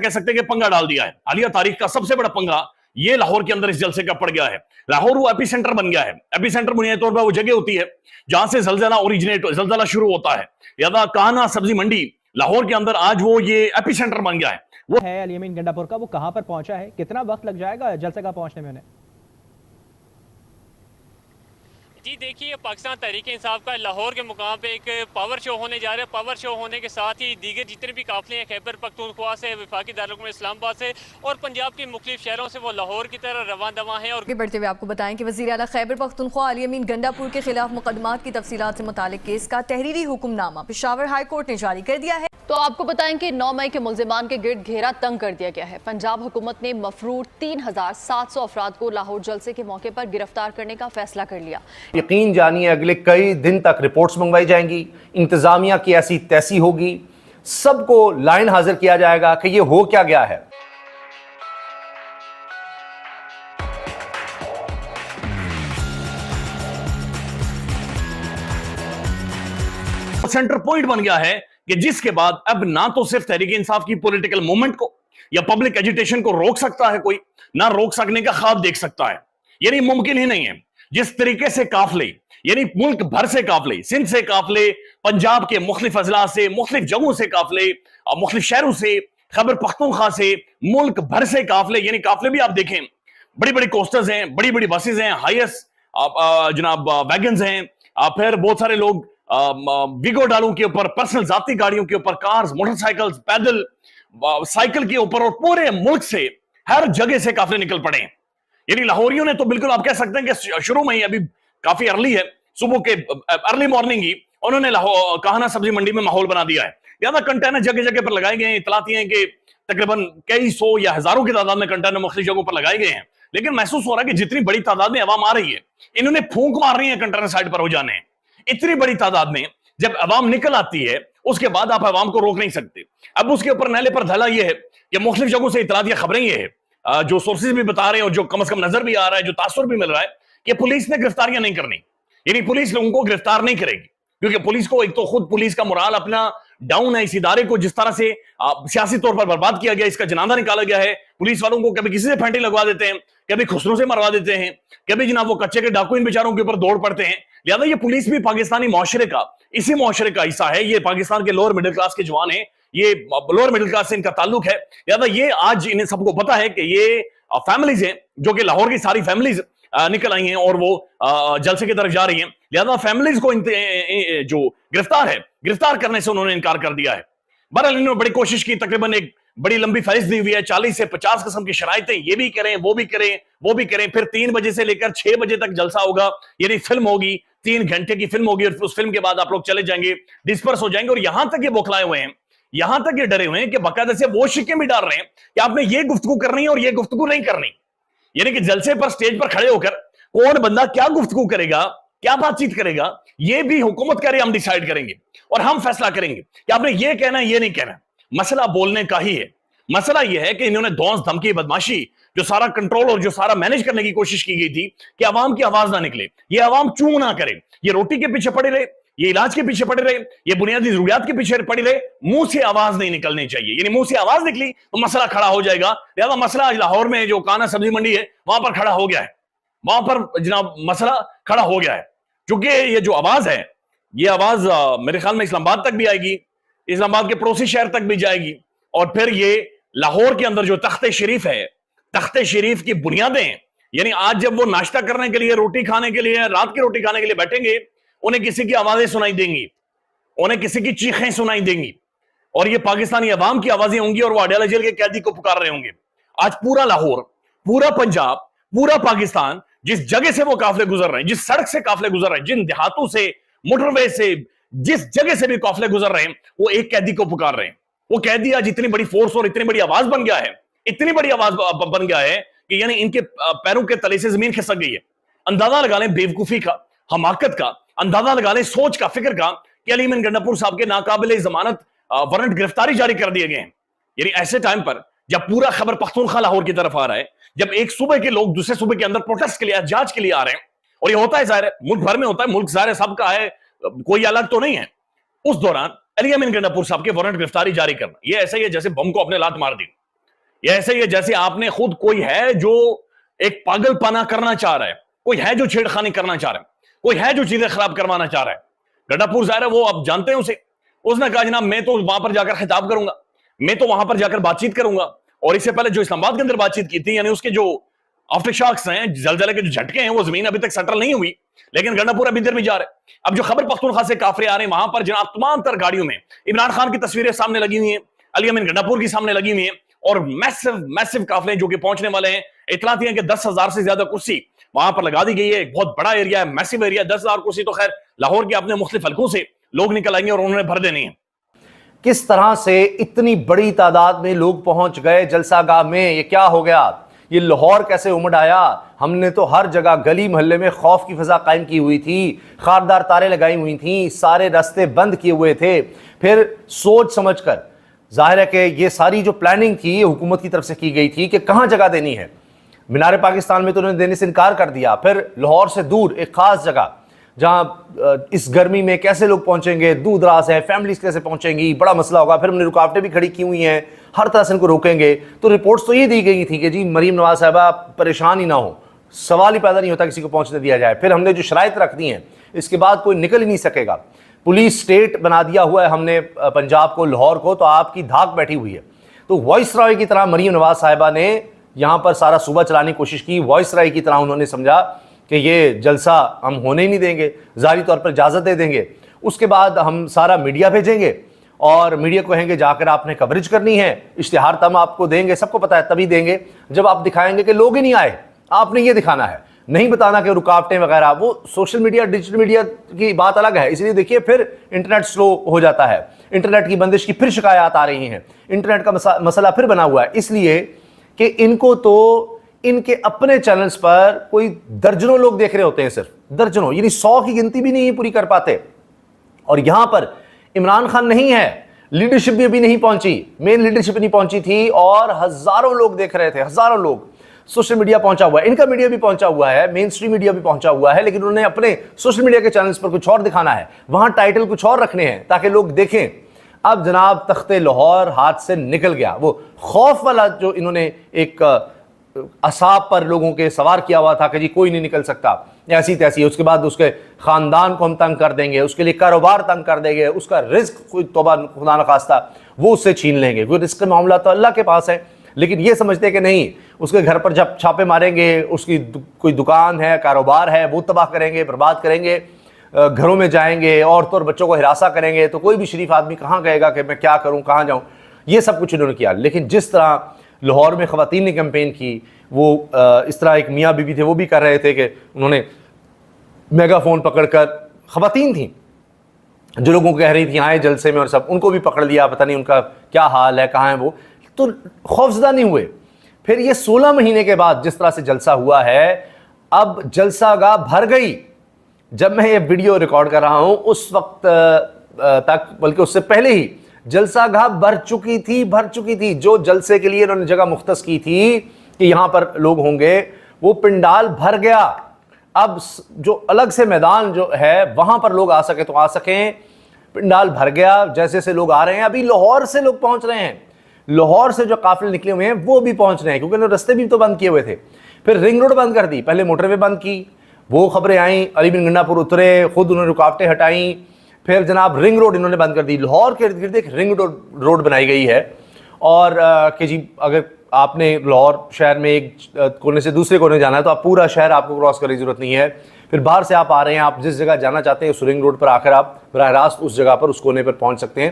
कह सकते हैं कि पंगा डाल दिया है। हालिया तारीख का सबसे बड़ा पंगा ये लाहौर के अंदर इस जलसे का पड़ गया है। लाहौर वो एपी सेंटर बन गया है। एपी सेंटर बुनियादी तौर पर वो जगह होती है जहां से जलजला शुरू होता है। यादा काना सब्जी मंडी लाहौर के अंदर आज वो ये एपी सेंटर बन गया है। वो है अल-यमीन गंडापुर का, वो कहां पर पहुंचा है, कितना वक्त लग जाएगा जलसे का पहुंचने में उन्हें? जी देखिए, पाकिस्तान तहरीक इंसाफ का लाहौर के मुकाम पे एक पावर शो होने जा रहा है। पावर शो होने के साथ ही दीगर जितने भी काफिले हैं खैबर पख्तूनख्वा से, वफाकी दारुल इस्लामाबाद से और पंजाब के मुख्तलिफ शहरों से वो लाहौर की तरह रवां दवा हैं। और बढ़ते हुए आपको बताएं कि वज़ीर आला खैबर पख्तूनख्वा अल-यमीन गंडापुर के खिलाफ मुकदमात की तफसीलात से मुतालिक केस का तहरीरी हुक्मनामा पेशावर हाई कोर्ट ने जारी कर दिया है। तो आपको बताएं कि 9 मई के मुल्जिमान के गिर्द घेरा तंग कर दिया गया है। पंजाब हुकूमत ने मफरूर 3700 अफराद को लाहौर जलसे के मौके पर गिरफ्तार करने का फैसला कर लिया। यकीन जानिए अगले कई दिन तक रिपोर्ट्स मंगवाई जाएंगी, इंतजामिया की ऐसी तैसी होगी, सबको लाइन हाजिर किया जाएगा कि ये हो क्या गया है। सेंटर पॉइंट बन गया है कि जिसके बाद अब ना तो सिर्फ तहरीक इंसाफ की पॉलिटिकल मूवमेंट को या पब्लिक एजिटेशन को रोक सकता है कोई, ना रोक सकने का ख्वाब देख सकता है। यानी मुमकिन ही नहीं है। जिस तरीके से काफले यानी मुल्क भर से काफले, सिंध से काफले, पंजाब के मुख्तलिफ अजला से, मुख्तलिफ जगहों से काफले, मुख्तलिफ शहरों से, खैबर पख्तूनख्वा से, मुल्क भर से काफले, यानी काफले भी आप देखें, बड़ी बड़ी कोस्टर्स हैं, बड़ी बड़ी बसेज हैं, हाईएस्ट जनाब वैगन्स हैं, फिर बहुत सारे लोग विगो डालों के ऊपर, पर्सनल जाती गाड़ियों के ऊपर, कार्स, मोटरसाइकिल्स, पैदल, साइकिल के ऊपर, और पूरे मुल्क से हर जगह से काफले निकल पड़े हैं। यानी लाहौरियों ने तो बिल्कुल आप कह सकते हैं कि शुरू में ही, अभी काफी अर्ली है, सुबह के अर्ली मॉर्निंग ही उन्होंने लाहौर काहना सब्जी मंडी में माहौल बना दिया है। ज्यादा कंटेनर जगह जगह पर लगाए गए हैं। इतलाती हैं कि तकरीबन कई सौ या हजारों की तादाद में कंटेनर मुख्तलिफ जगहों पर लगाए गए हैं। लेकिन महसूस हो रहा है कि जितनी बड़ी तादाद में अवाम आ रही है, इन्होंने फूंक मार रही है कंटेनर साइड पर हो जाने। इतनी बड़ी तादाद में जब अवाम निकल आती है, उसके बाद आप अवाम को रोक नहीं सकते। अब उसके ऊपर नहले पर धला यह है कि मुख्तलिफ जगहों से इतलातिया खबरें ये है, जो सोर्सेज भी बता रहे हैं और जो कम से कम नजर भी आ रहा है, जो तासुर भी मिल रहा है कि पुलिस ने गिरफ्तारियां नहीं करनी। यानी पुलिस लोगों को गिरफ्तार नहीं करेगी, क्योंकि पुलिस को, एक तो खुद पुलिस का मोराल अपना डाउन है। इस इदारे को जिस तरह से सियासी तौर पर बर्बाद किया गया, इसका जनाजा निकाला गया है। पुलिस वालों को कभी किसी से फेंटी लगवा देते हैं, कभी खुसरों से मरवा देते हैं, कभी जनाब वो कच्चे के डाकू इन बेचारों के ऊपर दौड़ पड़ते हैं। लिहाजा ये पुलिस भी पाकिस्तानी मुआशरे का, इसी मुआशरे का हिस्सा है। ये पाकिस्तान के लोअर मिडिल क्लास के जवान है, ये लोअर मिडिल क्लास से इनका ताल्लुक है। लिहाजा ये आज इन्हें सबको पता है कि ये फैमिलीज हैं, जो कि लाहौर की सारी फैमिलीज निकल आई हैं और वो जलसे की तरफ जा रही हैं। लिहाजा फैमिलीज को जो गिरफ्तार है, गिरफ्तार करने से उन्होंने इनकार कर दिया है। बहरहाल इन्होंने बड़ी कोशिश की, तकरीबन एक बड़ी लंबी फहरिस्त दी हुई है, 40 से 50 किस्म की शराइतें, ये भी करें, वो भी करें, वो भी करें। फिर 3 बजे से लेकर 6 बजे तक जलसा होगा, यानी फिल्म होगी, 3 घंटे की फिल्म होगी, और उस फिल्म के बाद आप लोग चले जाएंगे, डिस्पर्स हो जाएंगे। और यहां तक ये बौखलाए हुए हैं, यहां तक ये डरे हुए हैं कि बाकायदा से वो शिक्के भी डाल रहे हैं कि आपने ये गुफ्तगू करनी है और ये गुफ्तगू नहीं करनी। यानी कि जलसे पर, स्टेज पर खड़े होकर कौन बंदा क्या गुफ्तगू करेगा, क्या बातचीत करेगा, ये भी हुकूमत कह रही है, हम डिसाइड करेंगे और हम फैसला करेंगे कि आपने ये कहना है, ये नहीं कहना। मसला बोलने का ही है। मसला यह है कि इन्होंने धौंस, धमकी, बदमाशी, जो सारा कंट्रोल और जो सारा मैनेज करने की कोशिश की गई थी कि आवाम की आवाज ना निकले, ये आवाम चूं ना करे, ये रोटी के पीछे पड़े रहे, ये इलाज के पीछे पड़े रहे, ये बुनियादी जरूरियात के पीछे पड़े रहे, मुंह से आवाज नहीं निकलनी चाहिए। यानी मुंह से आवाज निकली तो मसला खड़ा हो जाएगा। लिहाजा मसला आज लाहौर में जो काना सब्जी मंडी है, वहां पर खड़ा हो गया है, वहां पर जनाब मसला खड़ा हो गया है। क्योंकि ये जो आवाज है, ये आवाज मेरे ख्याल में इस्लामाबाद तक भी आएगी, इस्लामाबाद के पड़ोसी शहर तक भी जाएगी, और फिर ये लाहौर के अंदर जो तख्ते शरीफ है, तख्ते शरीफ की बुनियादें, यानी आज जब वो नाश्ता करने के लिए, रोटी खाने के लिए, रात की रोटी खाने के लिए बैठेंगे, उन्हें किसी की आवाजें सुनाई देंगी, उन्हें किसी की चीखें सुनाई देंगी, और ये पाकिस्तानी अवाम की आवाजें होंगी, और वो अडयाला जेल के कैदी को पुकार रहे होंगे। आज पूरा लाहौर, पूरा पंजाब, पूरा पाकिस्तान, जिस जगह से वो काफले गुजर रहे हैं, जिस सड़क से काफले गुजर रहे हैं, जिन देहातों से, मोटरवे से, जिस जगह से भी काफले गुजर रहे हैं, वो एक कैदी को पुकार रहे हैं। वो कैदी आज इतनी बड़ी फोर्स और इतनी बड़ी आवाज बन गया है, इतनी बड़ी आवाज बन गया है कि यानी इनके पैरों के तले से जमीन खिसक गई है। अंदाजा लगा लें बेवकूफी का, हमाकत का, अंदाजा लगा लें सोच का, फिक्र का, कि अल-यमीन गंडापुर साहब के नाकाबिले जमानत वारंट गिरफ्तारी जारी कर दिए गए हैं। यानी ऐसे टाइम पर जब पूरा खैबर पख्तूनख्वा लाहौर की तरफ आ रहा है, जब एक सूबे के लोग दूसरे सूबे के अंदर प्रोटेस्ट के लिए, एहतजाज के लिए आ रहे हैं, और ये होता है, जाहिर है मुल्क भर में होता है, मुल्क जाहिर है सबका है, कोई अलग तो नहीं है। उस दौरान अल-यमीन गंडापुर साहब के वारंट गिरफ्तारी जारी करना, ये ऐसा ही है जैसे बम को अपने लात मार दी। یہ ایسے ہی ہے جیسے آپ نے خود کوئی ہے جو ایک پاگل پنا کرنا چاہ رہا ہے, کوئی ہے جو چھیڑخانی کرنا چاہ رہا ہے, کوئی ہے جو چیزیں خراب کروانا چاہ رہا ہے. گنڈا پور ظاہر ہے وہ آپ جانتے ہیں اسے, اس نے کہا جناب میں تو وہاں پر جا کر خطاب کروں گا, میں تو وہاں پر جا کر بات چیت کروں گا. اور اس سے پہلے جو اسلام آباد کے اندر بات چیت کی تھی, یعنی اس کے جو آفٹر شاکس ہیں, زلزلے کے جو جھٹکے ہیں, وہ زمین ابھی تک سیٹل نہیں ہوئی, لیکن گنڈا پور ابھی ادھر بھی جا رہا ہے. اب جو خیبر پختونخوا سے کافرے آ رہے ہیں, وہاں پر جناب تمام تر گاڑیوں میں عمران خان کی تصویریں سامنے لگی ہوئی ہیں, علی امین گنڈا پور کی سامنے لگی ہوئی ہیں, اور میسو قافلے جو کہ پہنچنے والے ہیں. اطلاعات ہیں کہ 10,000 سے زیادہ کرسی وہاں پر لگا دی گئی ہے. ایک بہت بڑا ایریا ہے, میسو ایریا. 10,000 کرسی تو خیر لاہور کے اپنے مختلف حلقوں سے لوگ نکل آئیں گے اور انہوں نے بھر دینی ہے. کس طرح سے اتنی بڑی تعداد میں لوگ پہنچ گئے جلسہ گاہ میں؟ یہ کیا ہو گیا؟ یہ لاہور کیسے امڑ آیا؟ ہم نے تو ہر جگہ گلی محلے میں خوف کی فضا قائم کی ہوئی تھی, خاردار تاریں لگائی ہوئی تھیں, سارے راستے بند کیے ہوئے تھے. پھر سوچ سمجھ کر, ظاہر ہے کہ یہ ساری جو پلاننگ تھی یہ حکومت کی طرف سے کی گئی تھی کہ کہاں جگہ دینی ہے. مینار پاکستان میں تو انہوں نے دینے سے انکار کر دیا. پھر لاہور سے دور ایک خاص جگہ جہاں اس گرمی میں کیسے لوگ پہنچیں گے, دور دراز ہے, فیملیز کیسے پہنچیں گی, بڑا مسئلہ ہوگا. پھر ہم نے رکاوٹیں بھی کھڑی کی ہوئی ہیں, ہر طرح سے ان کو روکیں گے. تو رپورٹس تو یہ دی گئی تھی کہ جی مریم نواز صاحبہ پریشان ہی نہ ہو, سوال ہی پیدا نہیں ہوتا کسی کو پہنچنے دیا جائے. پھر ہم نے جو شرائط رکھ دی ہیں اس کے بعد کوئی نکل ہی نہیں سکے گا. پولیس اسٹیٹ بنا دیا ہوا ہے ہم نے پنجاب کو, لاہور کو, تو آپ کی دھاک بیٹھی ہوئی ہے. تو وائس رائے کی طرح مریم نواز صاحبہ نے یہاں پر سارا صوبہ چلانے کی کوشش کی. وائس رائے کی طرح انہوں نے سمجھا کہ یہ جلسہ ہم ہونے ہی نہیں دیں گے, ظاہری طور پر اجازت دے دیں گے. اس کے بعد ہم سارا میڈیا بھیجیں گے اور میڈیا کو کہیں گے جا کر آپ نے کوریج کرنی ہے, اشتہار تم آپ کو دیں گے, سب کو پتہ ہے تبھی دیں گے جب آپ دکھائیں گے کہ لوگ ہی نہیں آئے. آپ نے یہ دکھانا ہے, نہیں بتانا کہ رکاوٹیں وغیرہ. وہ سوشل میڈیا, ڈیجیٹل میڈیا کی بات الگ ہے, اس لیے دیکھیے پھر انٹرنیٹ سلو ہو جاتا ہے, انٹرنیٹ کی بندش کی پھر شکایات آ رہی ہیں, انٹرنیٹ کا مسئلہ پھر بنا ہوا ہے. اس لیے کہ ان کو تو ان کے اپنے چینلز پر کوئی درجنوں لوگ دیکھ رہے ہوتے ہیں, صرف درجنوں, یعنی 100 کی گنتی بھی نہیں پوری کر پاتے. اور یہاں پر عمران خان نہیں ہے, لیڈرشپ بھی ابھی نہیں پہنچی, مین لیڈرشپ نہیں پہنچی تھی, اور ہزاروں لوگ دیکھ رہے تھے, ہزاروں لوگ. سوشل میڈیا پہنچا ہوا ہے, ان کا میڈیا بھی پہنچا ہوا ہے, مین اسٹریم میڈیا بھی پہنچا ہوا ہے, لیکن انہوں نے اپنے سوشل میڈیا کے چینلز پر کچھ اور دکھانا ہے, وہاں ٹائٹل کچھ اور رکھنے ہیں تاکہ لوگ دیکھیں. اب جناب تخت لاہور ہاتھ سے نکل گیا. وہ خوف والا جو انہوں نے ایک اصحاب پر لوگوں کے سوار کیا ہوا تھا کہ جی کوئی نہیں نکل سکتا, ایسی تیسی, اس کے بعد اس کے خاندان کو ہم تنگ کر دیں گے, اس کے لیے کاروبار تنگ کر دیں گے, اس کا رزق کوئی توبہ خدا نخواستہ وہ اس سے چھین لیں گے. کوئی رزق کا معاملہ تو اللہ کے پاس ہے, لیکن یہ سمجھتے کہ نہیں, اس کے گھر پر جب چھاپے ماریں گے, اس کی کوئی دکان ہے, کاروبار ہے, وہ تباہ کریں گے, برباد کریں گے, گھروں میں جائیں گے, عورتوں اور بچوں کو ہراساں کریں گے, تو کوئی بھی شریف آدمی کہاں کہے گا کہ میں کیا کروں, کہاں جاؤں. یہ سب کچھ انہوں نے کیا. لیکن جس طرح لاہور میں خواتین نے کیمپین کی, وہ اس طرح ایک میاں بیوی تھے, وہ بھی کر رہے تھے کہ انہوں نے میگا فون پکڑ کر, خواتین تھیں جو لوگوں کو کہہ رہی تھیں آئے جلسے میں, اور سب ان کو بھی پکڑ لیا, پتہ نہیں ان کا کیا حال ہے, کہاں ہے وہ, تو خوفزدہ نہیں ہوئے. پھر یہ 16 مہینے کے بعد جس طرح سے جلسہ ہوا ہے, اب جلسہ گاہ بھر گئی. جب میں یہ ویڈیو ریکارڈ کر رہا ہوں اس وقت تک, بلکہ اس سے پہلے ہی جلسہ گاہ بھر چکی تھی. جو جلسے کے لیے انہوں نے جگہ مختص کی تھی کہ یہاں پر لوگ ہوں گے, وہ پنڈال بھر گیا. اب جو الگ سے میدان جو ہے وہاں پر لوگ آ سکے تو آ سکیں, پنڈال بھر گیا. جیسے سے لوگ آ رہے ہیں, ابھی لاہور سے لوگ پہنچ رہے ہیں, لاہور سے جو قافلے نکلے ہوئے ہیں وہ بھی پہنچ رہے ہیں, کیونکہ انہوں نے رستے بھی تو بند کیے ہوئے تھے. پھر رنگ روڈ بند کر دی, پہلے موٹر وے بند کی, وہ خبریں آئیں, علی بن گنڈا پور اترے, خود انہوں نے رکاوٹیں ہٹائیں. پھر جناب رنگ روڈ انہوں نے بند کر دی. لاہور کے ارد گرد ایک رنگ روڈ بنائی گئی ہے, اور کہ جی اگر آپ نے لاہور شہر میں ایک کونے سے دوسرے کونے جانا ہے تو آپ پورا شہر آپ کو کراس کرنے کی ضرورت نہیں ہے. پھر باہر سے آپ آ رہے ہیں, آپ جس جگہ جانا چاہتے ہیں اس رنگ روڈ پر آ کر آپ براہ راست اس جگہ پر, اس کونے پر پہنچ سکتے ہیں.